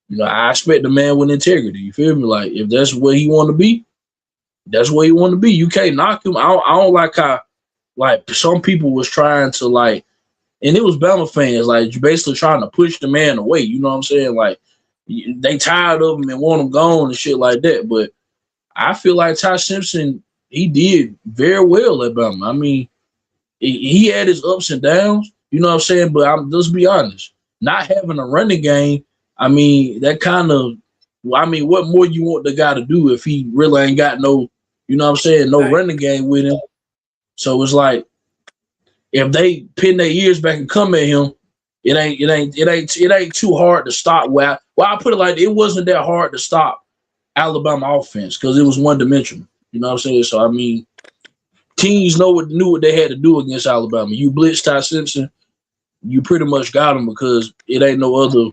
You know, I expect the man with integrity. You feel me? Like, if that's where he want to be, that's where he want to be. You can't knock him. I don't like how, like, some people was trying to, like, and it was Bama fans, like, basically trying to push the man away. You know what I'm saying? Like, they tired of him and want him gone and shit like that. But I feel like Ty Simpson, he did very well at Bama. I mean, he had his ups and downs, you know what I'm saying? But let's be honest, not having a running game, I mean, that kind of, I mean, what more you want the guy to do if he really ain't got no, you know what I'm saying, no running game with him? So it's like, if they pin their ears back and come at him, it ain't too hard to stop. Well, I put it like, it wasn't that hard to stop Alabama offense because it was one dimensional. You know what I'm saying? So I mean, teams knew what they had to do against Alabama. You blitz Ty Simpson, you pretty much got him because it ain't no other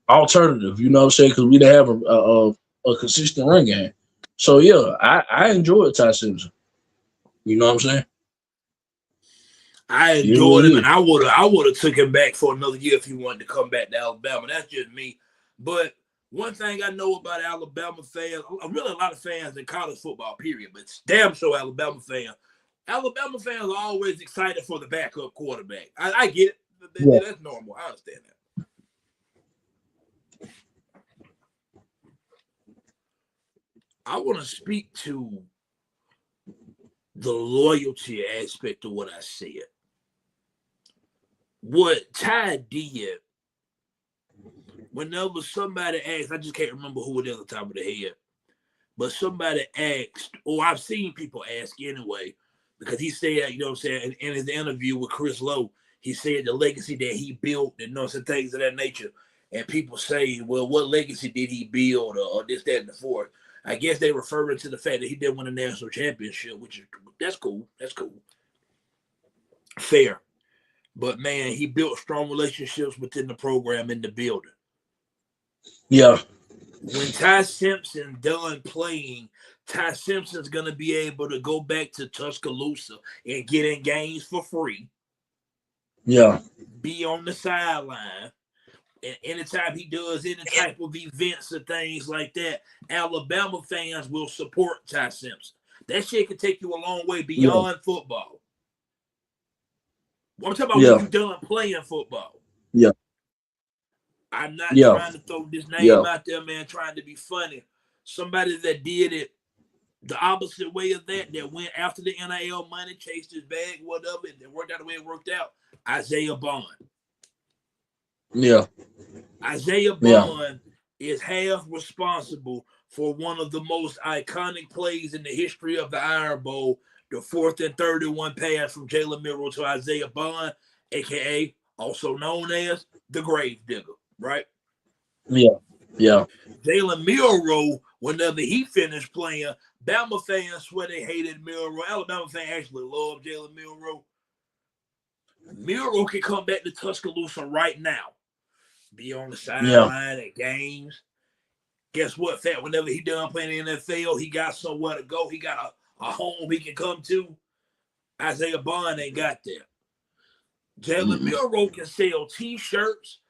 alternative. You know what I'm saying? Because we didn't have a consistent run game. So yeah, I enjoyed Ty Simpson. You know what I'm saying? I enjoyed him, and I would have took him back for another year if he wanted to come back to Alabama. That's just me. But one thing I know about Alabama fans, really a lot of fans in college football, period, but damn sure Alabama fans are always excited for the backup quarterback. I get it. Yeah. That's normal. I understand that. I want to speak to the loyalty aspect of what I said. What Ty did, whenever somebody asked, I just can't remember who it is on the top of the head, but somebody asked, or I've seen people ask anyway, because he said, you know what I'm saying, in his interview with Chris Lowe, he said the legacy that he built and, you know, some things of that nature. And people say, well, what legacy did he build or this, that, and the fourth? I guess they refer to the fact that he did win a national championship, which is, that's cool. That's cool. Fair. But, man, he built strong relationships within the program in the building. Yeah. When Ty Simpson done playing, Ty Simpson's going to be able to go back to Tuscaloosa and get in games for free. Yeah. Be on the sideline. And anytime he does any type of events or things like that, Alabama fans will support Ty Simpson. That shit can take you a long way beyond football. I'm talking about when you done playing football. Yeah. I'm not trying to throw this name out there, man, trying to be funny. Somebody that did it the opposite way of that went after the NIL money, chased his bag, whatever, and it worked out the way it worked out. Isaiah Bond. Yeah. Isaiah Bond is half responsible for one of the most iconic plays in the history of the Iron Bowl, the 4th and 31 pass from Jalen Milroe to Isaiah Bond, a.k.a. also known as the Grave Digger, right? Yeah. Yeah. Jalen Milroe, whenever he finished playing, Bama fans swear they hated Milroe. Alabama fans actually love Jalen Milroe. Milroe can come back to Tuscaloosa right now. Be on the sideline at games. Guess what, Fat? Whenever he done playing in the NFL, he got somewhere to go. He got a home he can come to. Isaiah Bond ain't got that. Jalen Milroe can sell T-shirts.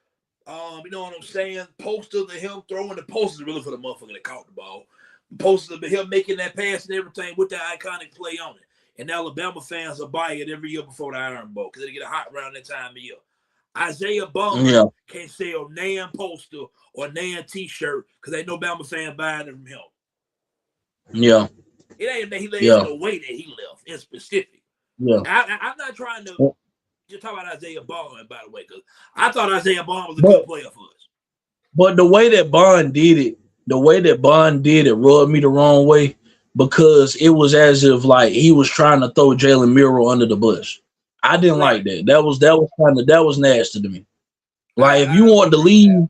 You know what I'm saying? Posters of him throwing the posters really for the motherfucker that caught the ball. Posters of him making that pass and everything with that iconic play on it. And Alabama fans will buy it every year before the Iron Bowl because they get a hot round that time of year. Isaiah Bond can't sell Nan poster or Nan T-shirt because ain't no Bama fan buying it from him. Yeah. It ain't that there's no way that he left in specific. Yeah. I'm not trying to just talk about Isaiah Bond, by the way, because I thought Isaiah Bond was a good player for us. But the way that Bond did it rubbed me the wrong way because it was as if like he was trying to throw Jalen Milroe under the bus. I didn't like that. That was nasty to me. Like if you want to leave,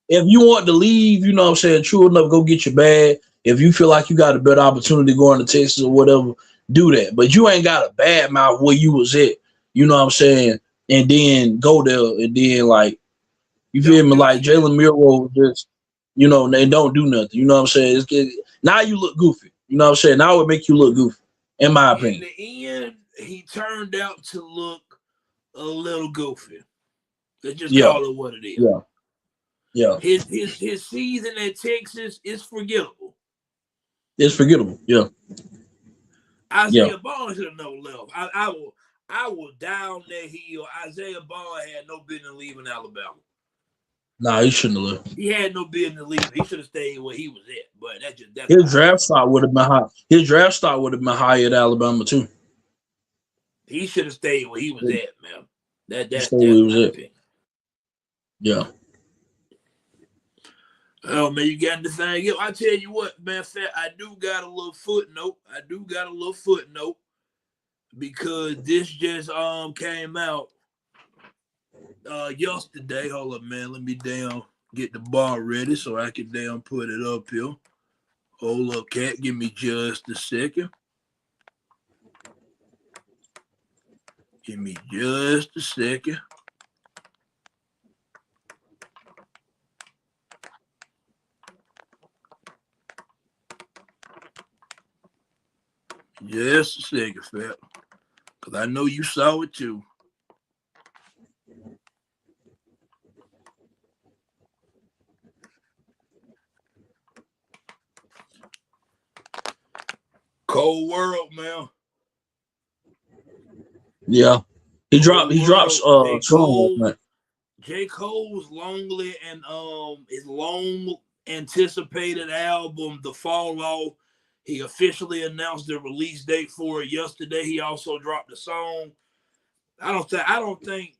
you know what I'm saying, true enough, go get your bag. If you feel like you got a better opportunity going to Texas or whatever, do that. But you ain't got a bad mouth where you was at, you know what I'm saying, and then go there and then like you feel me, like Jalen Milroe just, you know, they don't do nothing. You know what I'm saying? Now you look goofy. You know what I'm saying? Now it would make you look goofy, in my opinion. In the end, he turned out to look a little goofy. Let's just call it what it is. Yeah. His season at Texas is forgettable. It's forgettable. Yeah. Isaiah Bond should have never left. I will down that hill. Isaiah Bond had no business leaving Alabama. Nah, he shouldn't have left. He had no business leaving. He should have stayed where he was at. But that's his draft stock would have been high. His draft stock would have been high at Alabama too. He should have stayed where he was at, man. That's where he was my at. opinion. Yeah. Oh man, you got anything? Yeah, I tell you what, man. I do got a little footnote. Because this just came out yesterday. Hold up, man. Let me get the bar ready so I can put it up here. Hold up, cat. Give me just a second. Just a second, Fat. Because I know you saw it too. Cold world, man. Yeah. He drops J. Cole's his long anticipated album, The Fall Off. He officially announced the release date for it yesterday. He also dropped the song. I don't think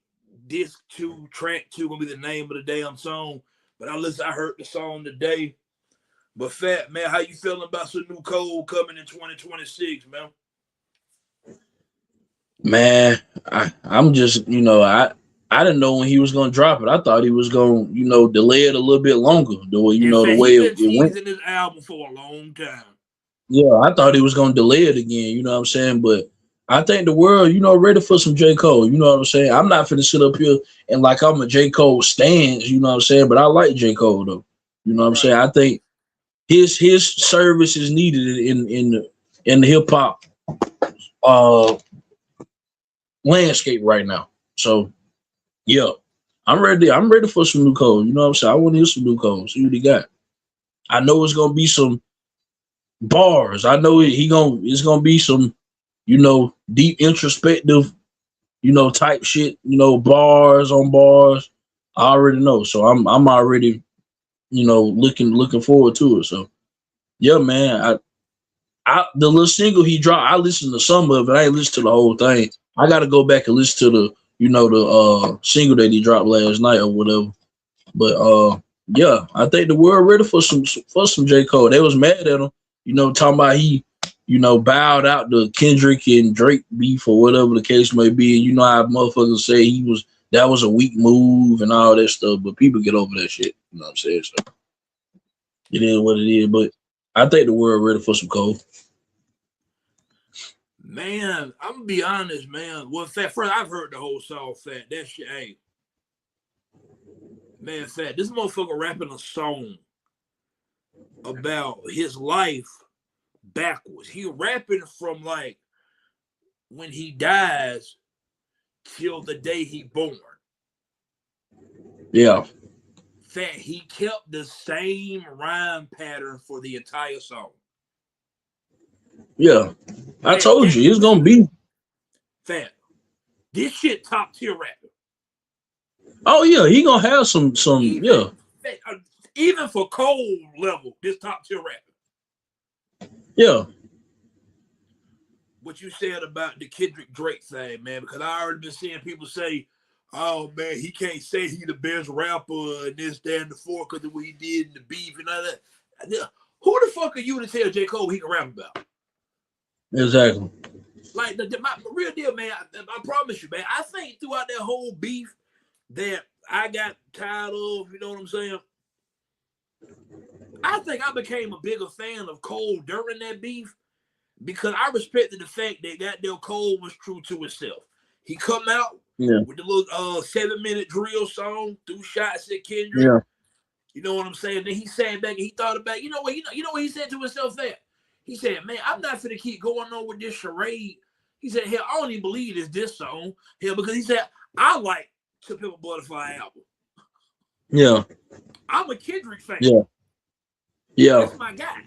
disc 2, track 2 gonna be the name of the damn song, but I heard the song today. But Fat, man, how you feeling about some new Cole coming in 2026, man? Man, I'm just, you know, I didn't know when he was gonna drop it. I thought he was gonna, you know, delay it a little bit longer. The way, you know, the way it went. He's been teasing this album for a long time. Yeah, I thought he was gonna delay it again. You know what I'm saying? But I think the world, you know, ready for some J. Cole. You know what I'm saying? I'm not finna sit up here and like I'm a J. Cole stan. You know what I'm saying? But I like J. Cole though. You know what I'm saying? I think his service is needed in the hip hop landscape right now. So yeah, I'm ready. I'm ready for some new Cole. You know what I'm saying? I want to hear some new Cole. See what he got. I know it's gonna be some bars. I know it's gonna be some, you know, deep introspective, you know, type shit. You know, bars on bars. I already know. So I'm already, you know, looking forward to it. So yeah, man. The little single he dropped, I listened to some of it. I ain't listened to the whole thing. I got to go back and listen to the, you know, the single that he dropped last night or whatever. But yeah, I think the world ready for some J. Cole. They was mad at him, you know, talking about he, you know, bowed out to Kendrick and Drake beef or whatever the case may be. And you know how motherfuckers say that was a weak move and all that stuff. But people get over that shit. You know what I'm saying? So it is what it is. But I think the world ready for some Cole. Man, I'm gonna be honest, man. Well, Fat, first I've heard the whole song, Fat. That shit, hey. Man, Fat, this motherfucker rapping a song about his life backwards. He rapping from like when he dies till the day he born. Yeah. That he kept the same rhyme pattern for the entire song. Yeah. I told you it's gonna be. Fat. This shit top tier rapper. Oh yeah, he gonna have some. Yeah. Even for Cole level, this top tier rapper. Yeah. What you said about the Kendrick Drake thing, man, because I already been seeing people say, oh man, he can't say he the best rapper and this, that, and the fourth because of what he did in the beef and all that. Who the fuck are you to tell J. Cole he can rap about? Exactly. Like my real deal, man. I promise you, man. I think throughout that whole beef that I got tired of, you know what I'm saying? I think I became a bigger fan of Cole during that beef because I respected the fact that goddamn Cole was true to himself. He come out with the little 7-minute drill song, threw shots at Kendrick. Yeah. You know what I'm saying? Then he sat back and he thought about, you know what he said to himself there? He said, man, I'm not finna keep going on with this charade. He said, hell, I don't even believe it's this song. Hell, because he said, I like To Pimp a Butterfly album. Yeah. I'm a Kendrick fan. Yeah. Yeah. That's my guy.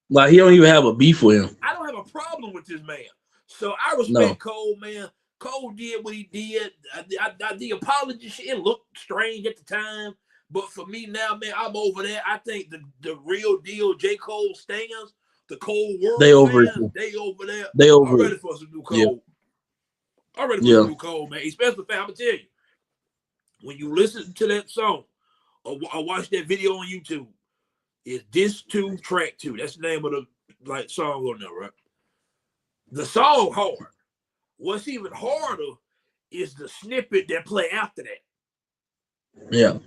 Like he don't even have a beef with him. I don't have a problem with this man. So I respect Cole, man. Cole did what he did. The apology shit, it looked strange at the time. But for me now, man, I'm over that. I think the real deal J. Cole stands, the Cole world they over fans, it. they over there. They over I'm it. ready for some new Cole. Yeah. I'm ready for some new Cole, man. Especially, I'm going to tell you, when you listen to that song or watch that video on YouTube, it's Diss 2, Track 2. That's the name of the song on there, right? The song hard. What's even harder is the snippet that play after that. Yeah.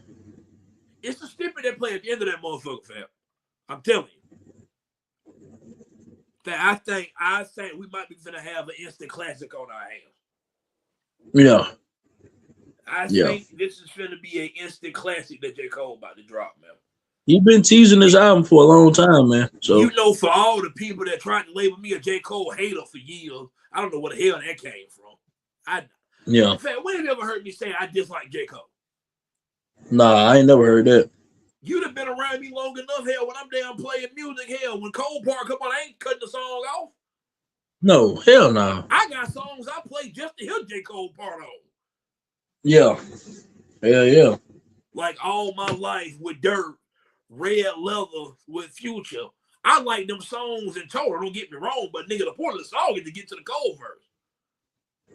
It's the snippet that play at the end of that motherfucker, fam. I'm telling you. That I think we might be gonna have an instant classic on our hands. Yeah. I think this is gonna be an instant classic that J. Cole about to drop, man. He's been teasing this album for a long time, man. So you know, for all the people that tried to label me a J. Cole hater for years, I don't know where the hell that came from. In fact, when have you ever heard me say I dislike J. Cole? Nah, I ain't never heard that. You'd have been around me long enough, hell, when I'm down playing music, hell, when Cole Park come on, I ain't cutting the song off. No, hell no. I got songs I play just to hear J. Cole part on. Yeah. Hell yeah. Like All My Life with Dirt, Red Leather with Future. I like them songs in total, don't get me wrong, but nigga, the point of the song is to get to the Cole verse.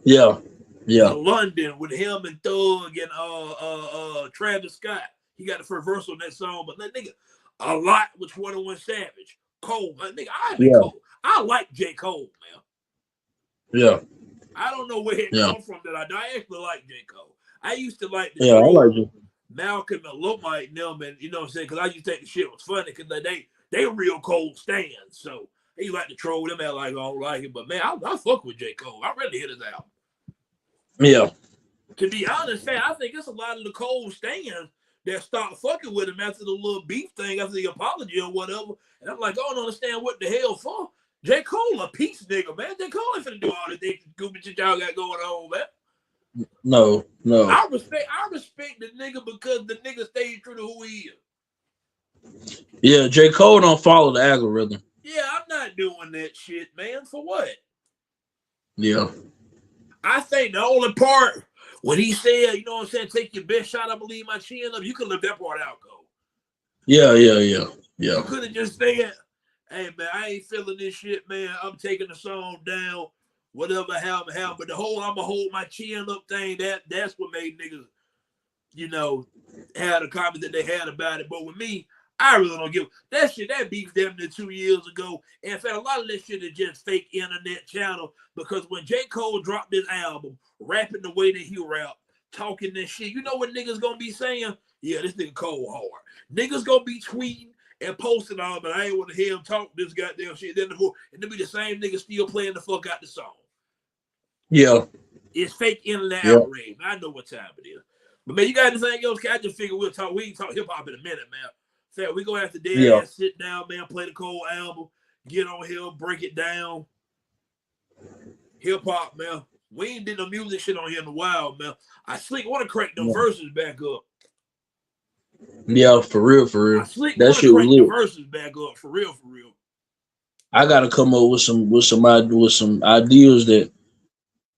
Yeah. Yeah. London with him and Thug and Travis Scott. He got the first verse on that song, but that nigga, a lot with 21 Savage. Cole, nigga, Cole. I like J. Cole, man. Yeah. I don't know where it come from that I actually like J. Cole. I used to like I like you. Malcolm and Lil Mike and them, and you know what I'm saying? Because I used to think the shit was funny because they real Cole stands. So he like to troll them out like I don't like it. But man, I fuck with J. Cole. I ready to hit his album. Yeah. To be honest, man, I think it's a lot of the Cole stands that start fucking with him after the little beef thing, after the apology or whatever. And I'm like, I don't understand what the hell for. J. Cole a peace nigga, man. J. Cole ain't finna do all this goofy shit y'all got going on, man. No. I respect the nigga because the nigga stayed true to who he is. Yeah, J. Cole don't follow the algorithm. Yeah, I'm not doing that shit, man. For what? Yeah. I think the only part when he said, you know what I'm saying, take your best shot, I believe my chin up, you could live that part out, Cole. Yeah. You could have just said, hey, man, I ain't feeling this shit, man. I'm taking the song down, whatever happened. But the whole I'm going to hold my chin up thing, that's what made niggas, you know, had a comment that they had about it. But with me, I really don't give that shit. That beef damn near 2 years ago. And in fact, a lot of that shit is just fake internet channel. Because when J. Cole dropped this album, rapping the way that he rap, talking this shit, you know what niggas gonna be saying? Yeah, this nigga Cole hard. Niggas gonna be tweeting and posting all, but I ain't want to hear him talk this goddamn shit. Then be the same nigga still playing the fuck out the song. Yeah. It's fake internet outrage. I know what time it is. But man, you got anything else? I just figure we can talk hip hop in a minute, man. So we gonna have to dead ass sit down, man, play the Cole album, get on here, break it down. Hip hop, man. We ain't did no music shit on here in a while, man. I want to crank them Yeah. verses back up. Yeah, for real, for I real. want That to shit was crank the lit. verses back up for real, for real. I gotta come up with some ideas that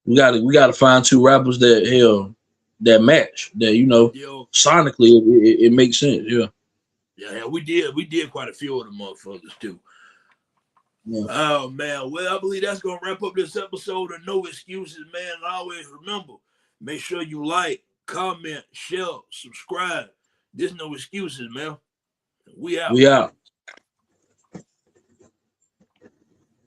we gotta find two rappers that match that Yo, sonically it makes sense. Yeah. yeah, we did quite a few of them motherfuckers too. Yeah. Oh man, well I believe that's gonna wrap up this episode of No Excuses, man. And always remember, make sure you like, comment, share, subscribe. There's no excuses, man. We out. We out.